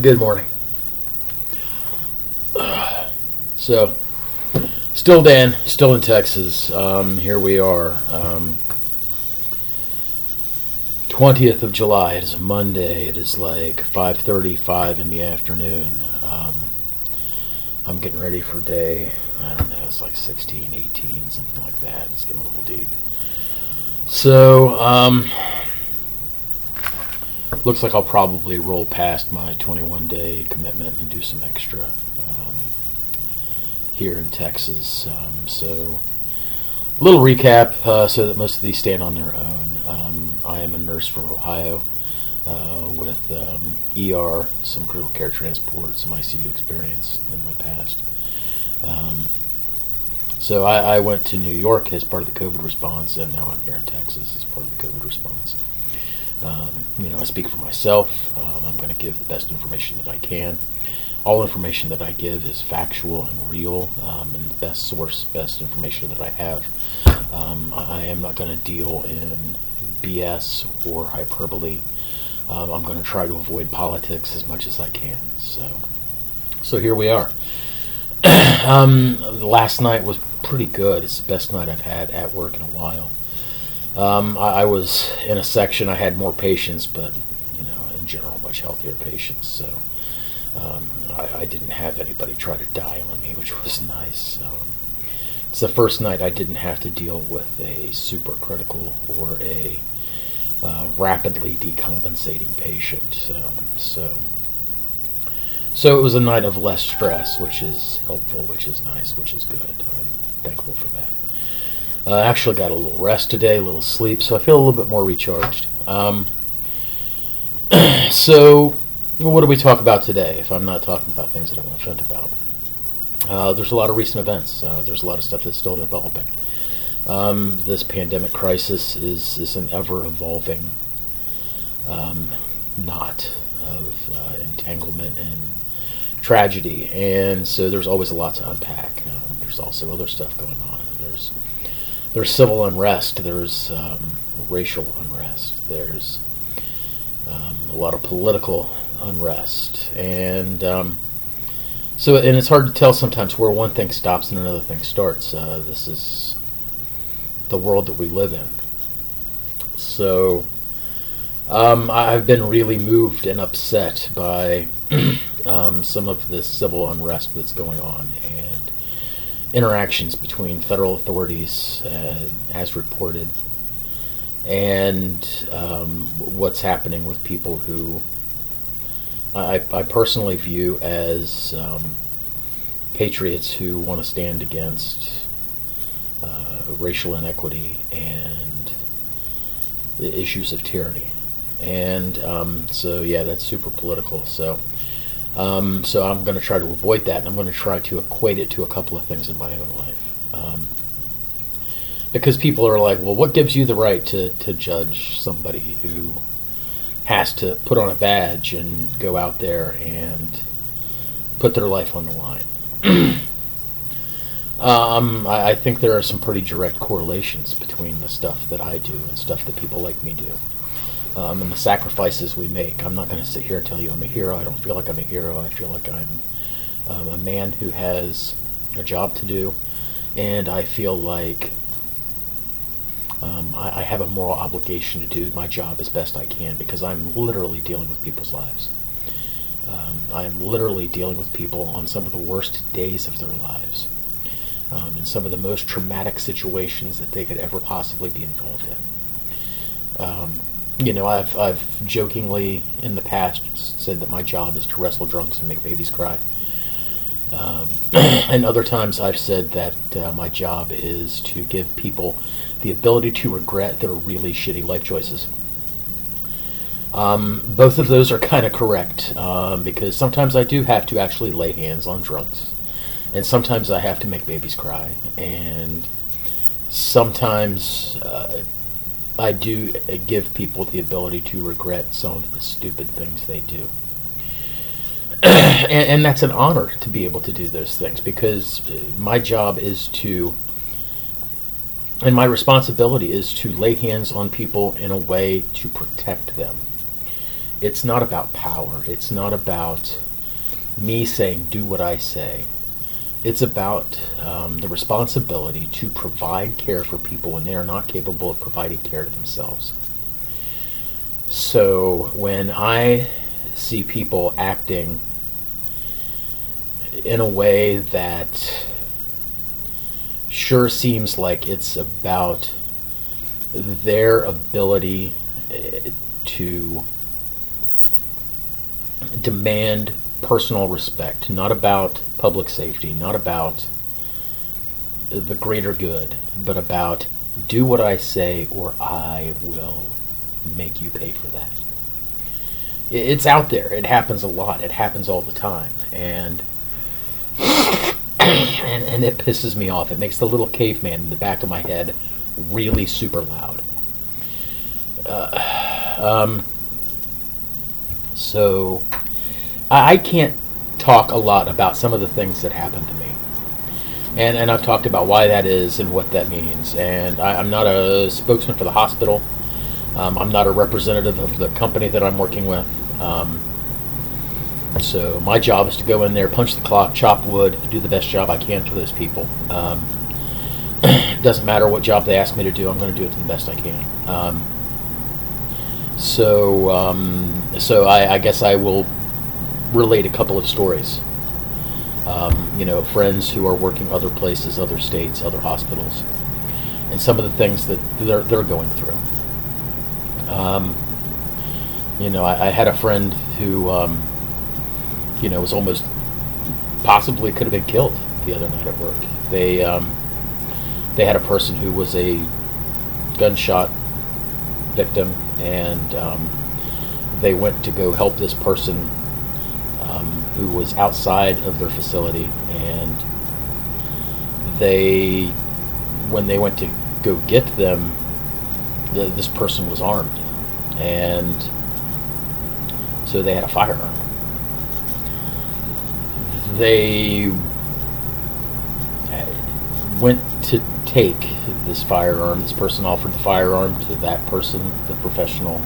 Good morning. So, still Dan, still in Texas. Here we are. 20th of July. It is a Monday. It is like 5:35 in the afternoon. I'm getting ready for day, I don't know, it's like 16, 18, something like that. It's getting a little deep. So, looks like I'll probably roll past my 21-day commitment and do some extra here in Texas. So, a little recap so that most of these stand on their own. I am a nurse from Ohio with ER, some critical care transport, some ICU experience in my past. So I went to New York as part of the COVID response, and now I'm here in Texas as part of the COVID response. I speak for myself. I'm going to give the best information that I can. All information that I give is factual and real, and the best source, best information that I have. I am not going to deal in BS or hyperbole. I'm going to try to avoid politics as much as I can. So here we are. Last night was pretty good. It's the best night I've had at work in a while. I was in a section, I had more patients, but, in general, much healthier patients. So I didn't have anybody try to die on me, which was nice. It's the first night I didn't have to deal with a super critical or a rapidly decompensating patient. So it was a night of less stress, which is helpful, which is nice, which is good. I'm thankful for that. I actually got a little rest today, a little sleep, so I feel a little bit more recharged. So what do we talk about today if I'm not talking about things that I want to vent about? There's a lot of recent events. There's a lot of stuff that's still developing. This pandemic crisis is an ever-evolving knot of entanglement and tragedy, and so there's always a lot to unpack. There's also other stuff going on. There's civil unrest. There's racial unrest. There's a lot of political unrest, and it's hard to tell sometimes where one thing stops and another thing starts. This is the world that we live in. So I've been really moved and upset by some of this civil unrest that's going on and interactions between federal authorities, as reported, and what's happening with people who I personally view as patriots who want to stand against racial inequity and the issues of tyranny. And that's super political. So I'm going to try to avoid that, and I'm going to try to equate it to a couple of things in my own life. Because people are like, well, what gives you the right to judge somebody who has to put on a badge and go out there and put their life on the line? I think there are some pretty direct correlations between the stuff that I do and stuff that people like me do. And the sacrifices we make. I'm not going to sit here and tell you I'm a hero. I don't feel like I'm a hero. I feel like I'm a man who has a job to do, and I feel like I have a moral obligation to do my job as best I can, because I'm literally dealing with people's lives. I am literally dealing with people on some of the worst days of their lives, in some of the most traumatic situations that they could ever possibly be involved in. I've jokingly in the past said that my job is to wrestle drunks and make babies cry. And other times I've said that my job is to give people the ability to regret their really shitty life choices. Both of those are kind of correct, because sometimes I do have to actually lay hands on drunks, and sometimes I have to make babies cry, and sometimes I do give people the ability to regret some of the stupid things they do. And that's an honor to be able to do those things, because my job is to, and my responsibility is to lay hands on people in a way to protect them. It's not about power. It's not about me saying, do what I say. It's about the responsibility to provide care for people when they are not capable of providing care to themselves. So when I see people acting in a way that sure seems like it's about their ability to demand personal respect, not about public safety, not about the greater good, but about do what I say or I will make you pay for that. It's out there. It happens a lot. It happens all the time. And and it pisses me off. It makes the little caveman in the back of my head really super loud. So I can't talk a lot about some of the things that happened to me. And I've talked about why that is and what that means. And I'm not a spokesman for the hospital. I'm not a representative of the company that I'm working with. So my job is to go in there, punch the clock, chop wood, do the best job I can for those people. Doesn't matter what job they ask me to do, I'm going to do it to the best I can. So I guess I will relate a couple of stories. Friends who are working other places, other states, other hospitals, and some of the things that they're going through. I had a friend who, was almost possibly could have been killed the other night at work. They had a person who was a gunshot victim, and they went to go help this person who was outside of their facility, and when they went to go get them, this person was armed, and so they had a firearm. They went to take this firearm. This person offered the firearm to that person, the professional,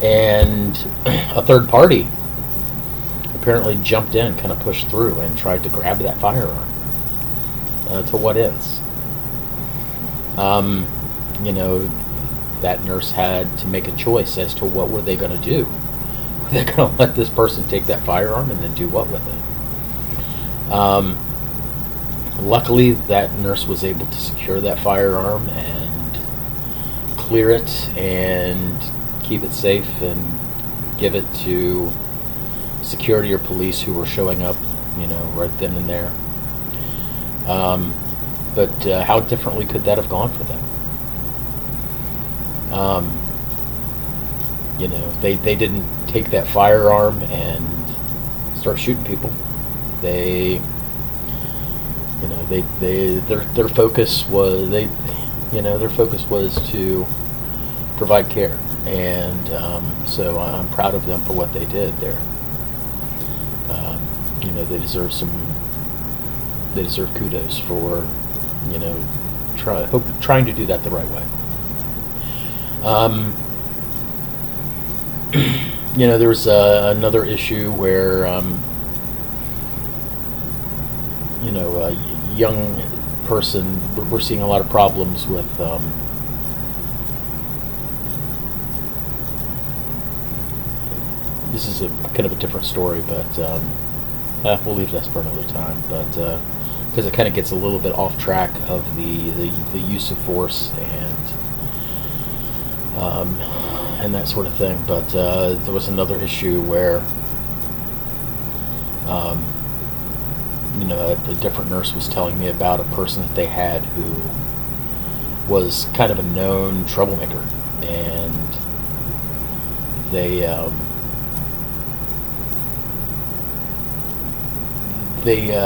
and a third party apparently jumped in, kind of pushed through, and tried to grab that firearm. To what ends? That nurse had to make a choice as to what were they going to do. Were they going to let this person take that firearm and then do what with it? Luckily, that nurse was able to secure that firearm and clear it and keep it safe and give it to security or police who were showing up, right then and there. But how differently could that have gone for them? They didn't take that firearm and start shooting people. Their focus was their focus was to provide care, and so I'm proud of them for what they did there. They deserve kudos for trying to do that the right way. There was another issue where a young person, we're seeing a lot of problems with this is a kind of a different story, but we'll leave that for another time. But because it kind of gets a little bit off track of the use of force and that sort of thing. But there was another issue where a different nurse was telling me about a person that they had who was kind of a known troublemaker, and they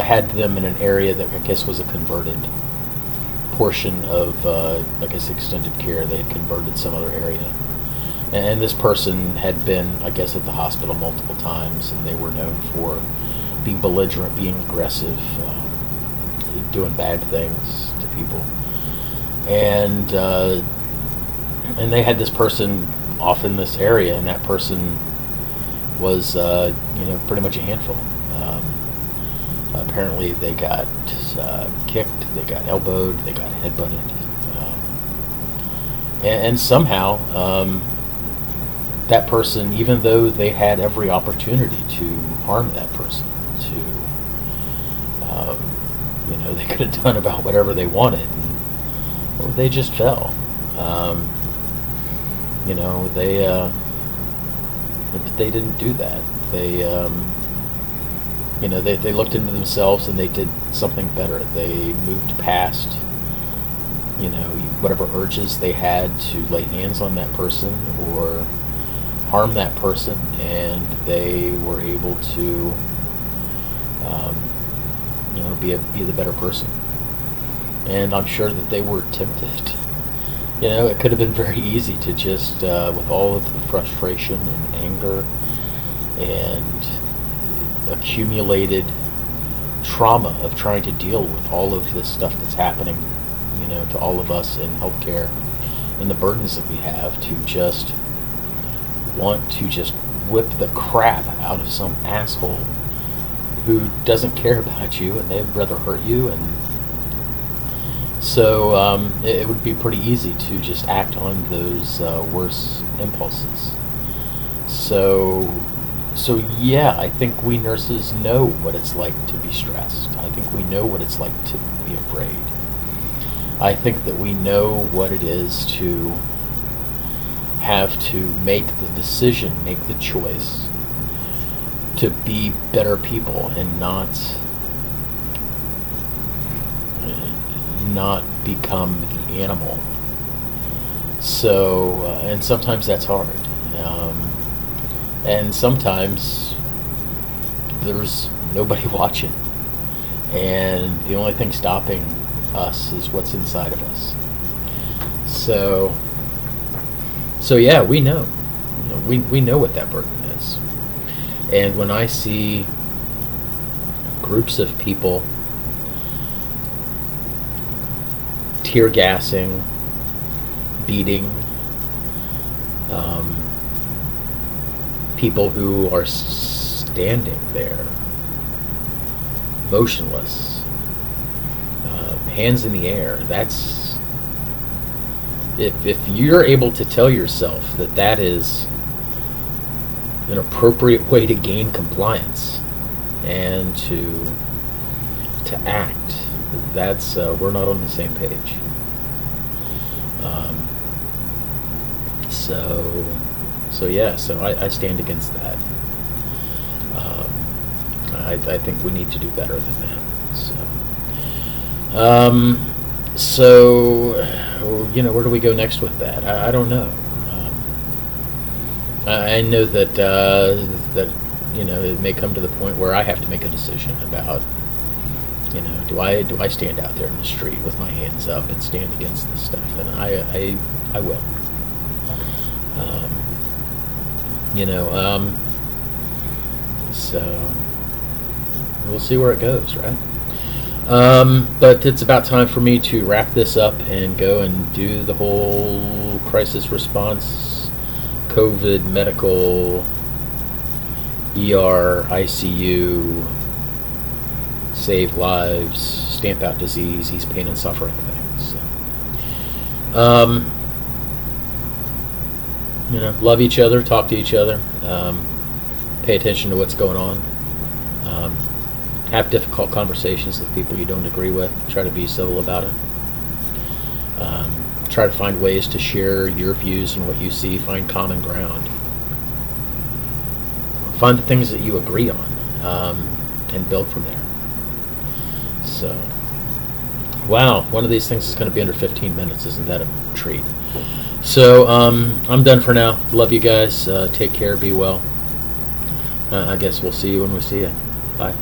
had them in an area that I guess was a converted portion of, extended care. They had converted some other area. And this person had been, I guess, at the hospital multiple times, and they were known for being belligerent, being aggressive, doing bad things to people. And they had this person off in this area, and that person was, pretty much a handful. Apparently, they got kicked, they got elbowed, they got headbutted, and somehow that person, even though they had every opportunity to harm that person, they could have done about whatever they wanted, or they just fell. They didn't do that. They looked into themselves and they did something better. They moved past, whatever urges they had to lay hands on that person or harm that person, and they were able to, be the better person. And I'm sure that they were tempted. It could have been very easy to just, with all of the frustration and anger and accumulated trauma of trying to deal with all of this stuff that's happening, to all of us in healthcare, and the burdens that we have, to just want to just whip the crap out of some asshole who doesn't care about you and they'd rather hurt you. And so it would be pretty easy to just act on those worse impulses. So yeah, I think we nurses know what it's like to be stressed. I think we know what it's like to be afraid. I think that we know what it is to have to make the decision, make the choice to be better people and not become the animal. So, and sometimes that's hard. And sometimes there's nobody watching. And the only thing stopping us is what's inside of us. So yeah, we know. We know what that burden is. And when I see groups of people tear gassing, beating, people who are standing there, motionless, hands in the air, that's, if you're able to tell yourself that that is an appropriate way to gain compliance and to act, that's we're not on the same page. So I stand against that. I think we need to do better than that. So where do we go next with that? I don't know. I know that it may come to the point where I have to make a decision about, do I stand out there in the street with my hands up and stand against this stuff? And I will. So we'll see where it goes, right? But it's about time for me to wrap this up and go and do the whole crisis response, COVID, medical, ER, ICU, save lives, stamp out disease, ease pain and suffering things. Love each other, talk to each other, pay attention to what's going on. Have difficult conversations with people you don't agree with. Try to be civil about it. Try to find ways to share your views and what you see. Find common ground. Find the things that you agree on, and build from there. So, wow, one of these things is going to be under 15 minutes. Isn't that a treat? So, I'm done for now. Love you guys. Take care. Be well. I guess we'll see you when we see you. Bye.